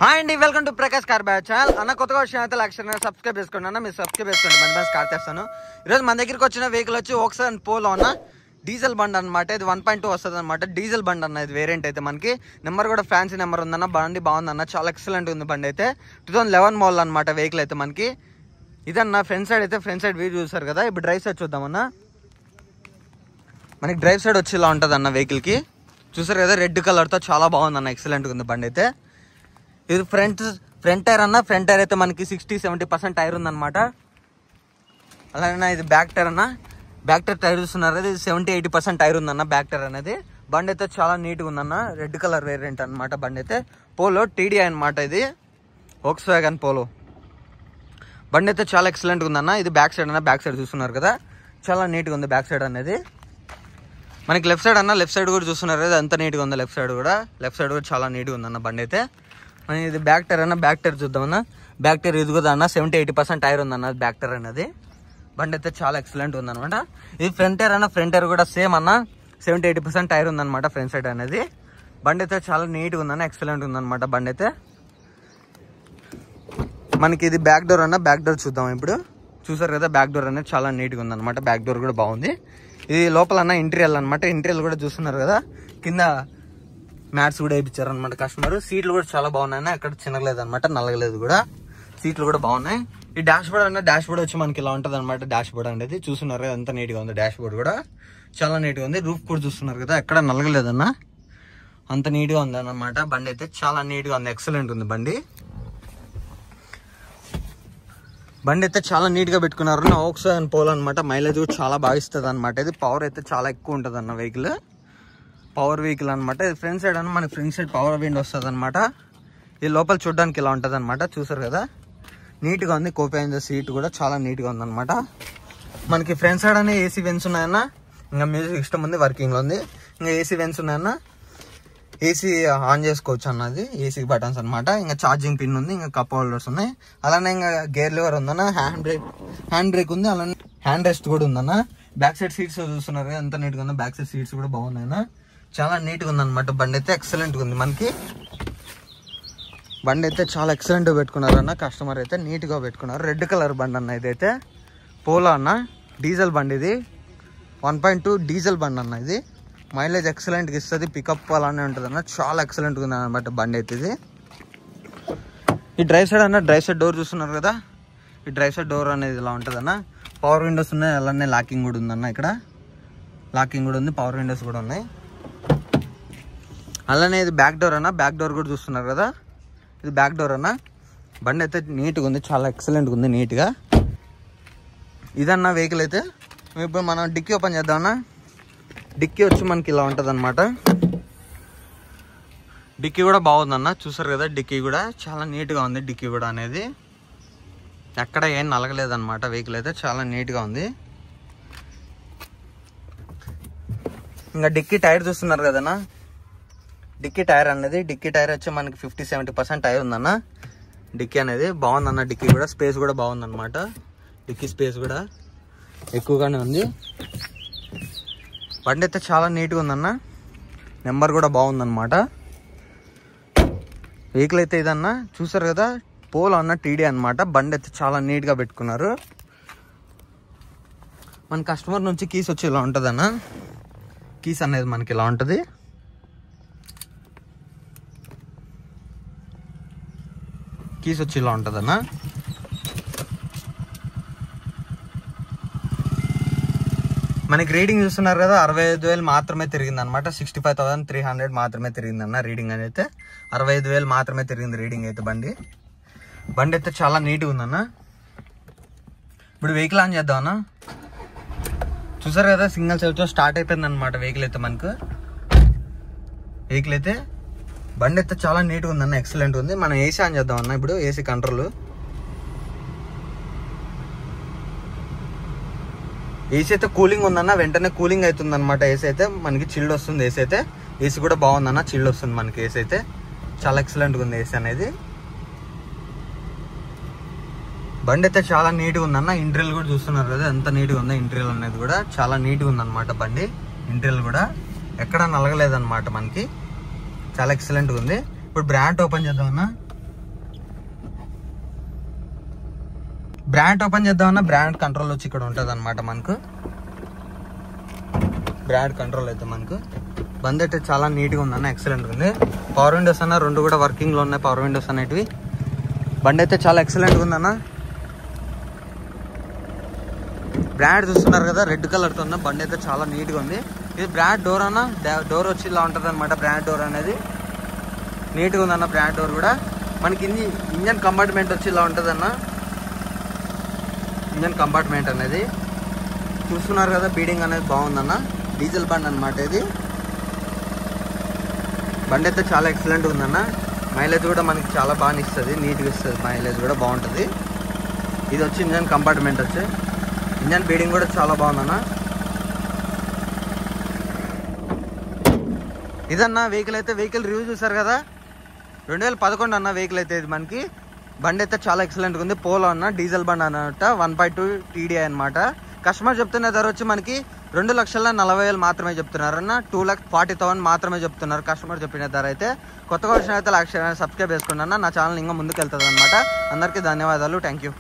Hi అండి, welcome to Prakash car by channel. అన్న కొత్తగా వచ్చిన లక్షణ సబ్స్క్రైబ్ చేసుకోండి అన్న. మీరు సబ్స్క్రైబ్ చేసుకోండి, మంచి మంచి కార్ తెస్తాను. ఈరోజు మన దగ్గరికి వచ్చిన వెహికల్ వచ్చి Volkswagen Polo అన్న, డీజిల్ బండ్ అనమాట. ఇది 1.2 వస్తుంది అనమాట, డీజిల్ బండ్ అన్న. ఇది వేరియంట్ అయితే మనకి నెంబర్ కూడా ఫ్యాన్సీ నెంబర్ ఉందన్న. బండి బాగుందన్న, చాలా ఎక్సలెంట్ ఉంది బండి అయితే. 2011 మోడల్ అనమాట వెహికల్ అయితే మనకి. ఇదన్న ఫ్రంట్ సైడ్ అయితే, ఫ్రంట్ సైడ్ వ్యూ చూసారు కదా. ఇప్పుడు డ్రైవ్ సైడ్ చూద్దామన్న. మనకి డ్రైవ్ సైడ్ వచ్చి ఇలా ఉంటుంది అన్న వెహికల్కి. చూసారు కదా, రెడ్ కలర్తో చాలా బాగుందన్న, ఎక్సలెంట్గా ఉంది బండి అయితే. ఇది ఫ్రంట్ టైర్ అన్న. ఫ్రంట్ టైర్ అయితే మనకి 60-70% టైర్ ఉందన్నమాట. అలాగే ఇది బ్యాక్ టైర్ అన్న. బ్యాక్ టైర్ చూస్తున్నారు కదా, ఇది 70-80% టైర్ ఉందన్న బ్యాక్ టైర్ అనేది. బండి అయితే చాలా నీట్గా ఉందన్న, రెడ్ కలర్ వేరియంట్ అనమాట బండి అయితే. పోలో TDI అనమాట, ఇది Volkswagen Polo. బండి అయితే చాలా ఎక్సలెంట్గా ఉందన్న. ఇది బ్యాక్ సైడ్ అన్న. బ్యాక్ సైడ్ చూస్తున్నారు కదా, చాలా నీట్గా ఉంది బ్యాక్ సైడ్ అనేది. మనకి లెఫ్ట్ సైడ్ అన్న, లెఫ్ట్ సైడ్ కూడా చూస్తున్నారు కదా, అంత నీట్గా ఉంది. లెఫ్ట్ సైడ్ కూడా చాలా నీట్గా ఉందన్న బండి అయితే. ఇది బ్యాక్ టైర్ అన్న. బ్యాక్ టైర్ చూద్దామన్నా. బ్యాక్ టైర్ ఇది కూడా అన్న 70-80% టైర్ ఉందన్న బ్యాక్ టైర్ అనేది. బండి అయితే చాలా ఎక్సలెంట్ ఉందన్నమాట. ఇది ఫ్రంట్ టైర్ అన్న. ఫ్రంట్ టైర్ కూడా సేమ్ అన్న, 70-80% టైర్ ఉందన్నమాట ఫ్రంట్ సైడ్ అనేది. బండి అయితే చాలా నీట్గా ఉందన్న, ఎక్సలెంట్ ఉందన్నమాట బండి అయితే. మనకి ఇది బ్యాక్ డోర్ అన్న. బ్యాక్ డోర్ చూద్దాం ఇప్పుడు. చూసారు కదా, బ్యాక్ డోర్ అనేది చాలా నీట్గా ఉందన్నమాట. బ్యాక్ డోర్ కూడా బాగుంది. ఇది లోపల అన్న ఇంటీరియల్ అనమాట. ఇంటీరియల్ కూడా చూస్తున్నారు కదా, కింద మ్యాట్స్ కూడా వేయించారు అనమాట కస్టమర్. సీట్లు కూడా చాలా బాగున్నాయి, ఎక్కడ చిన్నగలేదు అనమాట, నల్లగలేదు కూడా. సీట్లు కూడా బాగున్నాయి. ఈ డాష్ బోర్డ్ అన్న, డాష్ బోర్డ్ వచ్చి మనకి ఇలా ఉంటుంది అనమాట. డాష్ బోర్డ్ అనేది చూస్తున్నారు కదా, ఎంత నీట్గా ఉంది. డాష్ బోర్డ్ కూడా చాలా నీట్గా ఉంది. రూఫ్ కూడా చూస్తున్నారు కదా, ఎక్కడ నల్లగలేదన్న, అంత నీట్గా ఉంది అన్నమాట. బండి అయితే చాలా నీట్గా ఉంది, ఎక్సలెంట్ ఉంది బండి. బండి అయితే చాలా నీట్గా పెట్టుకున్నారు. Volkswagen Polo అనమాట. మైలేజ్ కూడా చాలా బాగా ఇస్తుంది అనమాట. ఇది పవర్ అయితే చాలా ఎక్కువ ఉంటుంది అన్న వెహికల్. పవర్ వెహికల్ అనమాట. ఇది ఫ్రంట్ సైడ్ అన్న. మనకి ఫ్రంట్ సైడ్ పవర్ విండ్ వస్తుంది అనమాట. ఇది లోపల చూడడానికి ఇలా ఉంటుంది అనమాట. చూసారు కదా, నీట్గా ఉంది. కోపైంది సీట్ కూడా చాలా నీట్గా ఉంది అనమాట. మనకి ఫ్రంట్ సైడ్ అనే AC వెన్స్ ఉన్నాయన్న. ఇంకా మ్యూజిక్ సిస్టమ్ ఉంది, వర్కింగ్లో ఉంది. ఇంకా AC వెన్స్ ఉన్నాయన్న. AC ఆన్ చేసుకోవచ్చు అన్నది. AC బటన్స్ అనమాట. ఇంకా ఛార్జింగ్ పిన్ ఉంది, ఇంకా కప్ హోల్డర్స్ ఉన్నాయి. అలానే ఇంకా గేర్ లివర్ ఉందన్న. హ్యాండ్ బ్రేక్ ఉంది. అలానే హ్యాండ్ రెస్ట్ కూడా ఉందన్న. బ్యాక్ సైడ్ సీట్స్ చూస్తున్నారు కదా, ఎంత నీట్గా ఉందో. బ్యాక్ సైడ్ సీట్స్ కూడా బాగున్నాయన్న, చాలా నీట్గా ఉందన్నమాట. బండి అయితే ఎక్సలెంట్గా ఉంది మనకి. బండి అయితే చాలా ఎక్సలెంట్గా పెట్టుకున్నారు అన్న. కస్టమర్ అయితే నీట్గా పెట్టుకున్నారు. రెడ్ కలర్ బండి అన్న. ఇదైతే పోలో అన్న, డీజిల్ బండి. ఇది 1.2 డీజిల్ బండి అన్న. ఇది మైలేజ్ ఎక్సలెంట్గా ఇస్తుంది. పికప్ అలానే ఉంటుంది అన్న, చాలా ఎక్సలెంట్గా ఉంది అనమాట బండి అయితే ఇది. ఈ డ్రైవ్ సైడ్ అన్న. డ్రైవ్ సైడ్ డోర్ చూస్తున్నారు కదా, ఈ డ్రైవ్ సైడ్ డోర్ అనేది ఇలా ఉంటుంది అన్న. పవర్ విండోస్ ఉన్నాయి, అలానే లాకింగ్ కూడా ఉందన్న. ఇక్కడ లాకింగ్ కూడా ఉంది, పవర్ విండోస్ కూడా ఉన్నాయి. అలానే ఇది బ్యాక్ డోర్ అన్న. బ్యాక్ డోర్ కూడా చూస్తున్నారు కదా, ఇది బ్యాక్ డోర్ అన్న. బండి అయితే నీట్గా ఉంది, చాలా ఎక్సలెంట్గా ఉంది, నీట్గా. ఇదన్న వెహికల్ అయితే. ఇప్పుడు మనం డిక్కీ ఓపెన్ చేద్దామన్నా. డిక్కీ వచ్చి మనకి ఇలా ఉంటుంది అనమాట. డిక్కీ కూడా బాగుందన్న. చూసారు కదా, డిక్కీ కూడా చాలా నీట్గా ఉంది. డిక్కీ కూడా అనేది ఎక్కడ ఏం నలగలేదన్నమాట. వెహికల్ అయితే చాలా నీట్గా ఉంది. ఇంకా డిక్కీ టైర్ చూస్తున్నారు కదన్నా. డిక్కీ టైర్ అనేది, డిక్కీ టైర్ వచ్చి మనకి 50-70% టైర్ ఉందన్న. డిక్కీ అనేది బాగుందన్న. డిక్కీ కూడా స్పేస్ కూడా బాగుందన్నమాట. డిక్కీ స్పేస్ కూడా ఎక్కువగానే ఉంది. బండి అయితే చాలా నీట్గా ఉందన్న. నెంబర్ కూడా బాగుందన్నమాట. వెహికల్ అయితే ఇదన్న. చూసారు కదా, పోలో అన్న, TDI అనమాట. బండి అయితే చాలా నీట్గా పెట్టుకున్నారు. మన కస్టమర్ నుంచి కీస్ వచ్చి ఇలా ఉంటుంది అన్న. కీస్ అనేది మనకి ఇలా ఉంటుంది. కీస్ వచ్చి ఇలా ఉంటుంది అన్న. మనకి రీడింగ్ చూస్తున్నారు కదా, 65,000 మాత్రమే తిరిగింది అనమాట. 65,300 మాత్రమే తిరిగింది అన్న రీడింగ్ అయితే. 65,000 మాత్రమే తిరిగింది రీడింగ్ అయితే బండి. బండి అయితే చాలా నీట్గా ఉందన్న. ఇప్పుడు వెహికల్ ఆన్ చేద్దాం అన్న. చూసారు కదా, సింగిల్ సెల్ఫ్తో స్టార్ట్ అయిపోయింది అనమాట వెహికల్ అయితే మనకు. వెహికల్ అయితే బండి అయితే చాలా నీట్గా ఉందన్న, ఎక్సలెంట్ ఉంది. మనం AC ఆన్ చేద్దాం అన్న. ఇప్పుడు AC కంట్రోల్. AC అయితే కూలింగ్ ఉందన్న, వెంటనే కూలింగ్ అవుతుంది అనమాట. AC అయితే మనకి చిల్డ్ వస్తుంది. AC అయితే AC కూడా బాగుందన్న, చిల్డ్ వస్తుంది మనకి. AC అయితే చాలా ఎక్సలెంట్గా ఉంది AC అనేది. బండి అయితే చాలా నీట్గా ఉందన్న. ఇంటీరియల్ కూడా చూస్తున్నారు కదా, ఎంత నీట్గా ఉందో. ఇంటీరియల్ అనేది కూడా చాలా నీట్గా ఉందన్నమాట బండి. ఇంటీరియల్ కూడా ఎక్కడ నలగలేదన్నమాట మనకి, చాలా ఎక్సలెంట్గా ఉంది. ఇప్పుడు బ్రాండ్ ఓపెన్ చేద్దామన్నా. బ్రాండ్ ఓపెన్ చేద్దామన్నా బ్రాండ్ కంట్రోల్ వచ్చి ఇక్కడ ఉంటుంది అనమాట మనకు. బ్రాండ్ కంట్రోల్ అయితే మనకు బండి అయితే చాలా నీట్గా ఉందన్న, ఎక్సలెంట్ ఉంది. పవర్ విండోస్ అన్న 2 కూడా వర్కింగ్లో ఉన్నాయి, పవర్ విండోస్ అనేటివి. బండి అయితే చాలా ఎక్సలెంట్గా ఉందన్న. బ్రాండ్ చూస్తున్నారు కదా, రెడ్ కలర్తో ఉన్న బండి అయితే చాలా నీట్గా ఉంది. ఇది బ్రాండ్ డోర్ అన్న, డోర్ వచ్చి ఇలా ఉంటుంది అనమాట. బ్రాండ్ డోర్ అనేది నీట్గా ఉందన్న. బ్రాండ్ డోర్ కూడా మనకి ఇంజన్ కంపార్ట్మెంట్ వచ్చి ఇలా ఉంటుంది అన్న. ఇంజన్ కంపార్ట్మెంట్ అనేది చూస్తున్నారు కదా, బీడింగ్ అనేది బాగుందన్న. డీజిల్ బండి అనమాట ఇది. బండి అయితే చాలా ఎక్సలెంట్ ఉందన్న. మైలేజ్ కూడా మనకి చాలా బాగా ఇస్తుంది, నీట్గా ఇస్తుంది, మైలేజ్ కూడా బాగుంటుంది. ఇది వచ్చి ఇంజన్ కంపార్ట్మెంట్ వచ్చి ఇంజన్ బీడింగ్ కూడా చాలా బాగుందన్న. ఇదన్న వెహికల్ అయితే. వెహికల్ రివ్యూ చూసారు కదా, 2011 అన్న వెహికల్ అయితే ఇది మనకి. బండి అయితే చాలా ఎక్సలెంట్గా ఉంది. పోలో అన్న, డీజిల్ బండి అన్నమాట, 1.2 TDI అనమాట. కస్టమర్ చెప్తున్న ధర వచ్చి మనకి 2,40,000 మాత్రమే చెప్తున్నారు అన్న. 2,40,000 మాత్రమే చెప్తున్నారు కస్టమర్ చెప్పిన ధర అయితే. కొత్తగా వచ్చిన అయితే లైక్, షేర్, సబ్స్క్రైబ్ చేసుకోండి అన్న. నా ఛానల్ ఇంకా ముందుకు వెళ్తుంది అనమాట. అందరికీ ధన్యవాదాలు, థ్యాంక్ యూ.